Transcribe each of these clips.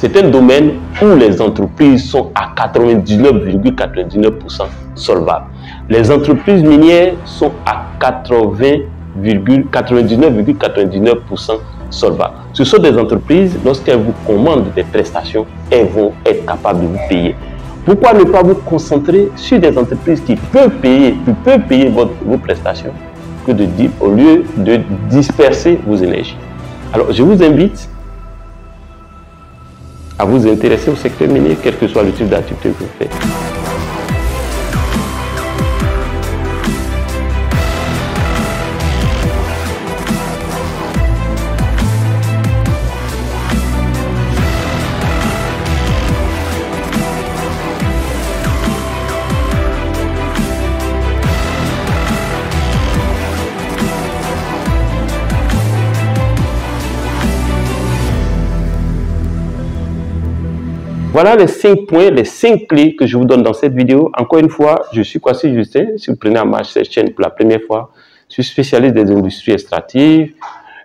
c'est un domaine où les entreprises sont à 99,99% solvables. Les entreprises minières sont à 99,99% solvables. Ce sont des entreprises, lorsqu'elles vous commandent des prestations, elles vont être capables de vous payer. Pourquoi ne pas vous concentrer sur des entreprises qui peuvent payer vos prestations au lieu de disperser vos énergies? Alors, je vous invite à vous intéresser au secteur minier, quel que soit le type d'activité que vous faites. Voilà les 5 points, les 5 clés que je vous donne dans cette vidéo. Encore une fois, je suis Kwasi Justin. Si vous prenez en marche cette chaîne pour la première fois, je suis spécialiste des industries extractives.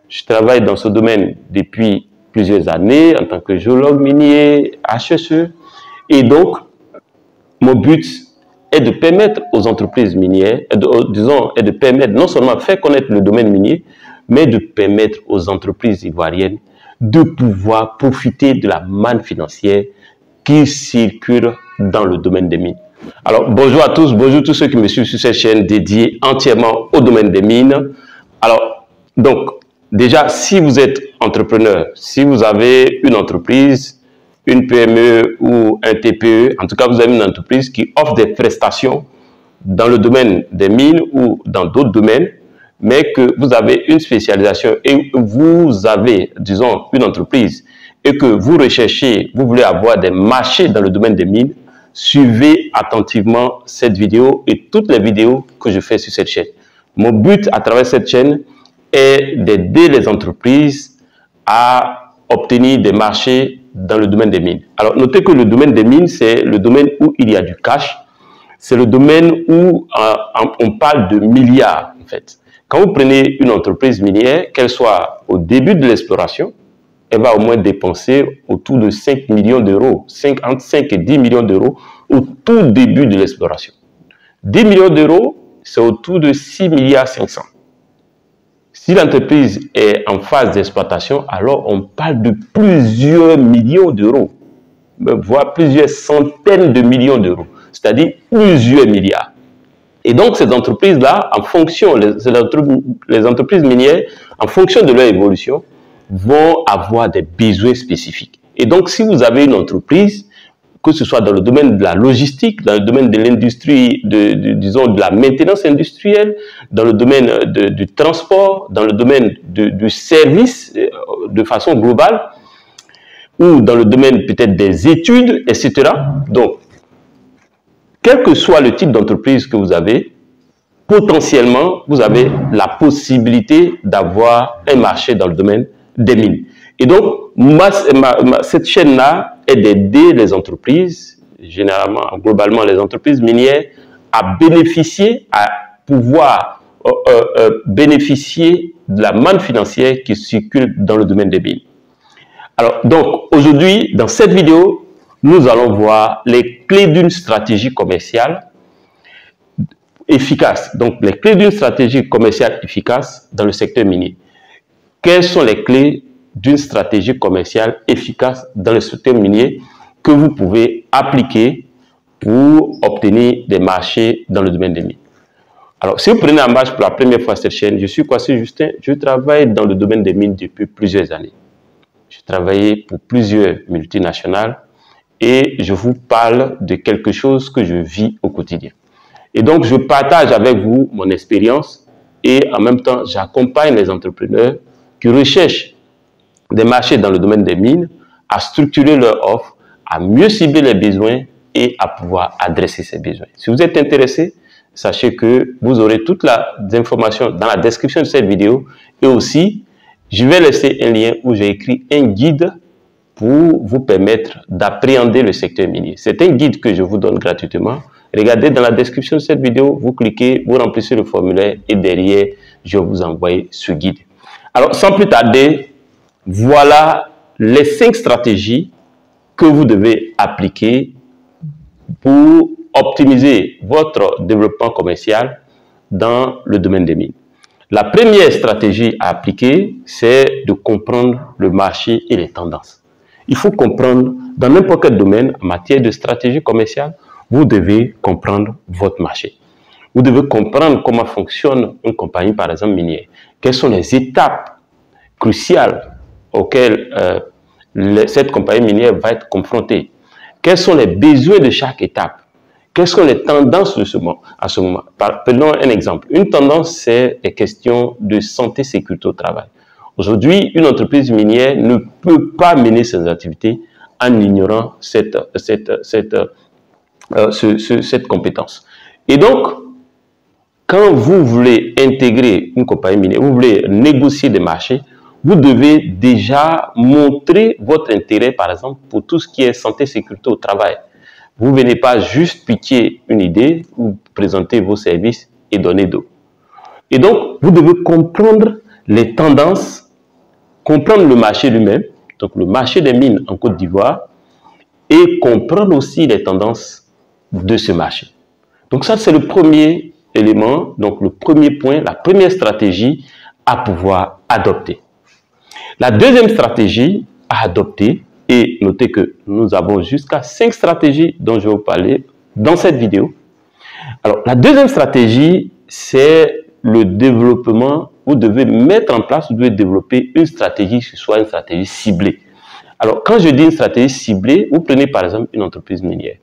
Je travaille dans ce domaine depuis plusieurs années en tant que géologue minier, HSE. Et donc, mon but est de permettre aux entreprises minières, est de permettre non seulement faire connaître le domaine minier, mais de permettre aux entreprises ivoiriennes de pouvoir profiter de la manne financière qui circule dans le domaine des mines. Alors, bonjour à tous ceux qui me suivent sur cette chaîne dédiée entièrement au domaine des mines. Alors, donc, déjà, si vous êtes entrepreneur, si vous avez une entreprise, une PME ou un TPE, en tout cas, vous avez une entreprise qui offre des prestations dans le domaine des mines ou dans d'autres domaines, mais que vous avez une spécialisation et vous avez, disons, une entreprise et que vous recherchez, vous voulez avoir des marchés dans le domaine des mines, suivez attentivement cette vidéo et toutes les vidéos que je fais sur cette chaîne. Mon but à travers cette chaîne est d'aider les entreprises à obtenir des marchés dans le domaine des mines. Alors, notez que le domaine des mines, c'est le domaine où il y a du cash. C'est le domaine où on parle de milliards, en fait. Quand vous prenez une entreprise minière, qu'elle soit au début de l'exploration, elle va au moins dépenser autour de 5 millions d'euros, entre 5 et 10 millions d'euros au tout début de l'exploration. 10 millions d'euros, c'est autour de 6 milliards 500. Si l'entreprise est en phase d'exploitation, alors on parle de plusieurs millions d'euros, voire plusieurs centaines de millions d'euros, c'est-à-dire plusieurs milliards. Et donc, ces entreprises-là, en fonction, les entreprises minières, en fonction de leur évolution, vont avoir des besoins spécifiques. Et donc, si vous avez une entreprise, que ce soit dans le domaine de la logistique, dans le domaine de l'industrie, disons, de la maintenance industrielle, dans le domaine du transport, dans le domaine du service de façon globale, ou dans le domaine peut-être des études, etc. Donc, quel que soit le type d'entreprise que vous avez, potentiellement, vous avez la possibilité d'avoir un marché dans le domaine des mines. Et donc, cette chaîne-là est d'aider les entreprises, globalement les entreprises minières, à bénéficier, à pouvoir bénéficier de la manne financière qui circule dans le domaine des mines. Alors, donc, aujourd'hui, dans cette vidéo, nous allons voir les clés d'une stratégie commerciale efficace. Donc, les clés d'une stratégie commerciale efficace dans le secteur minier. Quelles sont les clés d'une stratégie commerciale efficace dans le secteur minier que vous pouvez appliquer pour obtenir des marchés dans le domaine des mines? Alors, si vous prenez en marche pour la première fois cette chaîne, je suis Kwasi Justin, je travaille dans le domaine des mines depuis plusieurs années. J'ai travaillé pour plusieurs multinationales et je vous parle de quelque chose que je vis au quotidien. Et donc, je partage avec vous mon expérience et en même temps, j'accompagne les entrepreneurs qui recherchent des marchés dans le domaine des mines à structurer leur offre, à mieux cibler les besoins et à pouvoir adresser ces besoins. Si vous êtes intéressé, sachez que vous aurez toutes les informations dans la description de cette vidéo et aussi, je vais laisser un lien où j'ai écrit un guide pour vous permettre d'appréhender le secteur minier. C'est un guide que je vous donne gratuitement. Regardez dans la description de cette vidéo, vous cliquez, vous remplissez le formulaire et derrière, je vais vous envoyer ce guide. Alors, sans plus tarder, voilà les 5 stratégies que vous devez appliquer pour optimiser votre développement commercial dans le domaine des mines. La première stratégie à appliquer, c'est de comprendre le marché et les tendances. Il faut comprendre, dans n'importe quel domaine, en matière de stratégie commerciale, vous devez comprendre votre marché. Vous devez comprendre comment fonctionne une compagnie, par exemple, minière. Quelles sont les étapes cruciales auxquelles cette compagnie minière va être confrontée. Quels sont les besoins de chaque étape? Quelles sont les tendances de à ce moment? Prenons un exemple. Une tendance, c'est les questions de santé, sécurité au travail. Aujourd'hui, une entreprise minière ne peut pas mener ses activités en ignorant cette compétence. Et donc, quand vous voulez intégrer une compagnie minière, vous voulez négocier des marchés, vous devez déjà montrer votre intérêt, par exemple, pour tout ce qui est santé, sécurité au travail. Vous ne venez pas juste piquer une idée, ou présenter vos services et donner d'eau. Et donc, vous devez comprendre les tendances, comprendre le marché lui-même, donc le marché des mines en Côte d'Ivoire, et comprendre aussi les tendances de ce marché. Donc ça, c'est le premier élément, donc le premier point, la première stratégie à pouvoir adopter. La deuxième stratégie à adopter, et notez que nous avons jusqu'à 5 stratégies dont je vais vous parler dans cette vidéo. Alors, la deuxième stratégie, c'est le développement. Vous devez mettre en place, vous devez développer une stratégie qui soit une stratégie ciblée. Alors, quand je dis une stratégie ciblée, vous prenez par exemple une entreprise minière.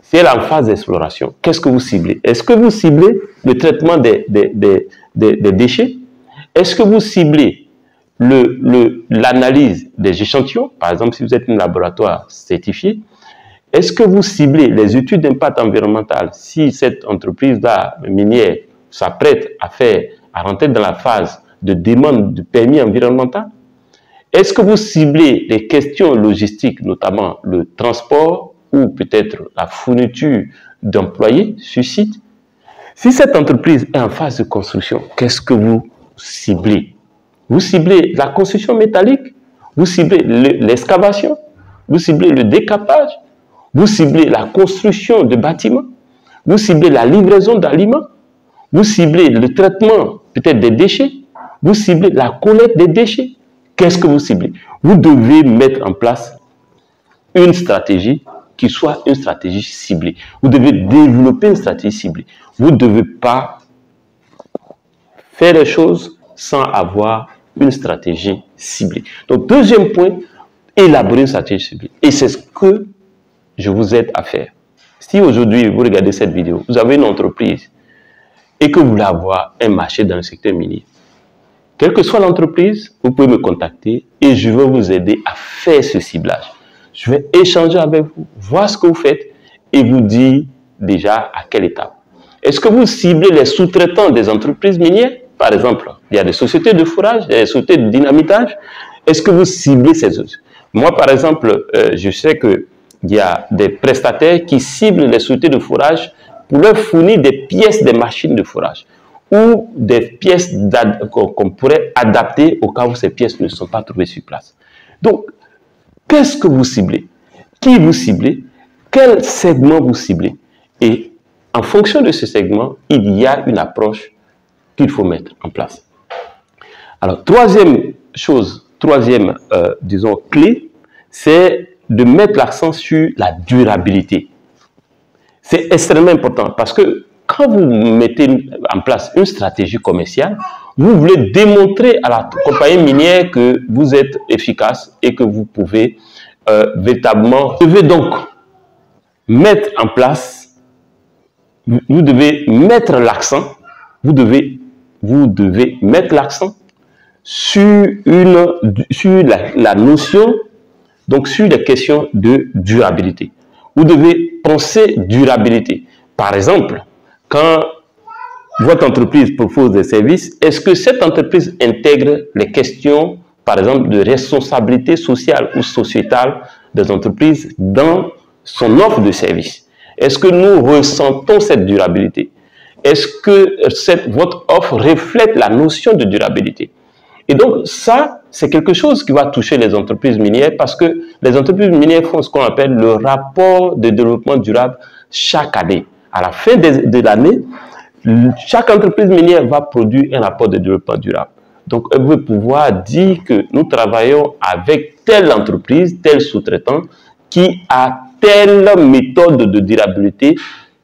Si elle est en phase d'exploration, qu'est-ce que vous ciblez? Est-ce que vous ciblez le traitement des déchets? Est-ce que vous ciblez l'analyse des échantillons? Par exemple, si vous êtes un laboratoire certifié, est-ce que vous ciblez les études d'impact environnemental? Si cette entreprise-là, minière, s'apprête à rentrer dans la phase de demande de permis environnemental? Est-ce que vous ciblez les questions logistiques, notamment le transport ou peut-être la fourniture d'employés sur site? Si cette entreprise est en phase de construction, qu'est-ce que vous ciblez? Vous ciblez la construction métallique, vous ciblez l'excavation, vous ciblez le décapage, vous ciblez la construction de bâtiments, vous ciblez la livraison d'aliments, vous ciblez le traitement peut-être des déchets, vous ciblez la collecte des déchets. Qu'est-ce que vous ciblez? Vous devez mettre en place une stratégie qui soit une stratégie ciblée. Vous devez développer une stratégie ciblée. Vous ne devez pas faire les choses sans avoir une stratégie ciblée. Donc, deuxième point, élaborer une stratégie ciblée. Et c'est ce que je vous aide à faire. Si aujourd'hui, vous regardez cette vidéo, vous avez une entreprise et que vous voulez avoir un marché dans le secteur minier, quelle que soit l'entreprise, vous pouvez me contacter et je vais vous aider à faire ce ciblage. Je vais échanger avec vous, voir ce que vous faites et vous dire déjà à quelle étape. Est-ce que vous ciblez les sous-traitants des entreprises minières? Par exemple, il y a des sociétés de fourrage, il y a des sociétés de dynamitage. Est-ce que vous ciblez ces sociétés? Moi, par exemple, je sais qu'il y a des prestataires qui ciblent les sociétés de fourrage pour leur fournir des pièces des machines de fourrage ou des pièces qu'on pourrait adapter au cas où ces pièces ne sont pas trouvées sur place. Donc, qu'est-ce que vous ciblez? Qui vous ciblez? Quel segment vous ciblez? Et en fonction de ce segment, il y a une approche qu'il faut mettre en place. Alors, troisième chose, disons, clé, c'est de mettre l'accent sur la durabilité. C'est extrêmement important parce que quand vous mettez en place une stratégie commerciale, vous voulez démontrer à la compagnie minière que vous êtes efficace et que vous pouvez véritablement... Vous devez donc mettre en place, vous devez mettre l'accent, vous devez mettre l'accent sur la notion, donc sur les questions de durabilité. Vous devez penser durabilité. Par exemple, quand votre entreprise propose des services, est-ce que cette entreprise intègre les questions, par exemple, de responsabilité sociale ou sociétale des entreprises dans son offre de services? Est-ce que nous ressentons cette durabilité? Est-ce que votre offre reflète la notion de durabilité? Et donc, ça, c'est quelque chose qui va toucher les entreprises minières parce que les entreprises minières font ce qu'on appelle le rapport de développement durable chaque année. À la fin de l'année, chaque entreprise minière va produire un rapport de développement durable. Donc, elle veut pouvoir dire que nous travaillons avec telle entreprise, tel sous-traitant, qui a telle méthode de durabilité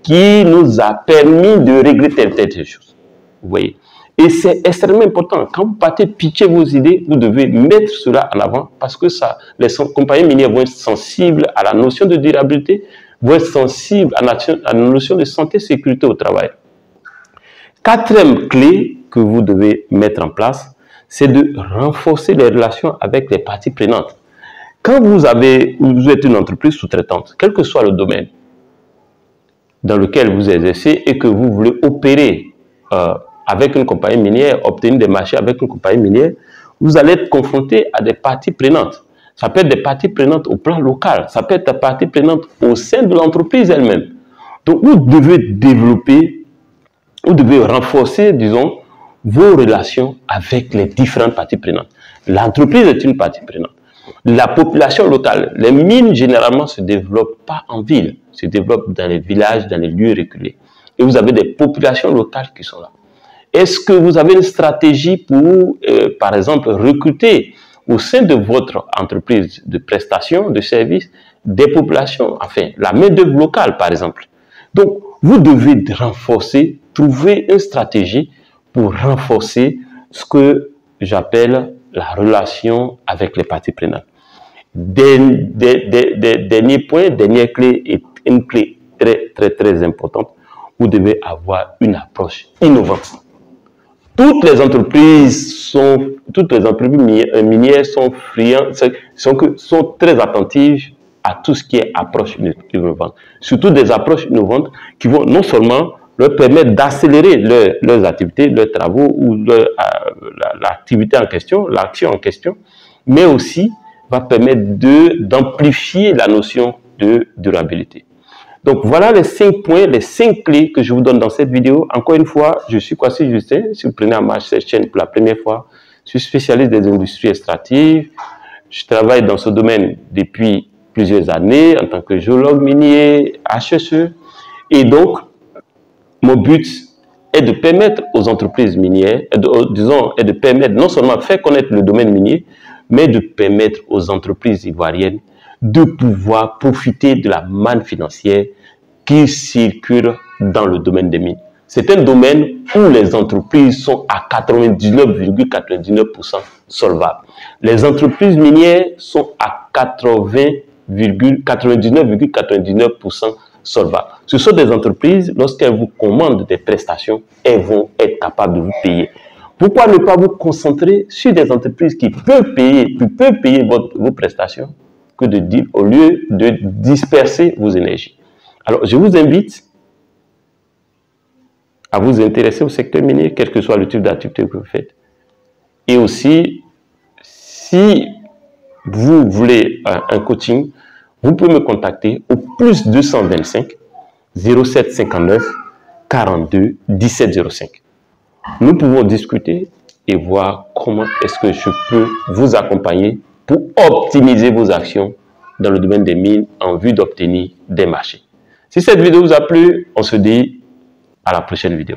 qui nous a permis de régler telle chose. Vous voyez? Et c'est extrêmement important. Quand vous partez pitcher vos idées, vous devez mettre cela en avant parce que ça, les compagnies minières vont être sensibles à la notion de durabilité, vont être sensibles à la notion de santé et sécurité au travail. Quatrième clé que vous devez mettre en place, c'est de renforcer les relations avec les parties prenantes. Quand vous êtes une entreprise sous-traitante, quel que soit le domaine dans lequel vous exercez et que vous voulez opérer avec une compagnie minière, obtenir des marchés avec une compagnie minière, vous allez être confronté à des parties prenantes. Ça peut être des parties prenantes au plan local, ça peut être des parties prenantes au sein de l'entreprise elle-même. Donc, vous devez développer, vous devez renforcer, disons, vos relations avec les différentes parties prenantes. L'entreprise est une partie prenante. La population locale, les mines généralement se développent pas en ville, se développent dans les villages, dans les lieux reculés. Et vous avez des populations locales qui sont là. Est-ce que vous avez une stratégie pour, par exemple, recruter au sein de votre entreprise de prestation, de services, des populations, enfin, la main-d'œuvre locale, par exemple? Donc, vous devez renforcer, trouver une stratégie pour renforcer ce que j'appelle la relation avec les parties prenantes. Dernier point, dernière clé, est une clé très importante. Vous devez avoir une approche innovante. Toutes les entreprises minières sont très attentives à tout ce qui est approche innovante. Surtout des approches innovantes qui vont non seulement leur permettre d'accélérer leurs activités, leurs travaux ou l'activité en question, l'action en question, mais aussi va permettre d'amplifier la notion de durabilité. Donc, voilà les 5 points, les 5 clés que je vous donne dans cette vidéo. Encore une fois, je suis Kwasi Justin. Si vous prenez en marche cette chaîne pour la première fois, je suis spécialiste des industries extractives. Je travaille dans ce domaine depuis plusieurs années en tant que géologue minier, HSE. Et donc, mon but est de permettre aux entreprises minières, est de permettre non seulement de faire connaître le domaine minier, mais de permettre aux entreprises ivoiriennes de pouvoir profiter de la manne financière qui circule dans le domaine des mines. C'est un domaine où les entreprises sont à 99,99% solvables. Les entreprises minières sont à 99,99% solvables. Ce sont des entreprises, lorsqu'elles vous commandent des prestations, elles vont être capables de vous payer. Pourquoi ne pas vous concentrer sur des entreprises qui peuvent payer vos prestations au lieu de disperser vos énergies? Alors, je vous invite à vous intéresser au secteur minier, quel que soit le type d'activité que vous faites. Et aussi, si vous voulez un coaching, vous pouvez me contacter au plus 225 07 59 42 17 05. Nous pouvons discuter et voir comment est-ce que je peux vous accompagner pour optimiser vos actions dans le domaine des mines en vue d'obtenir des marchés. Si cette vidéo vous a plu, on se dit à la prochaine vidéo.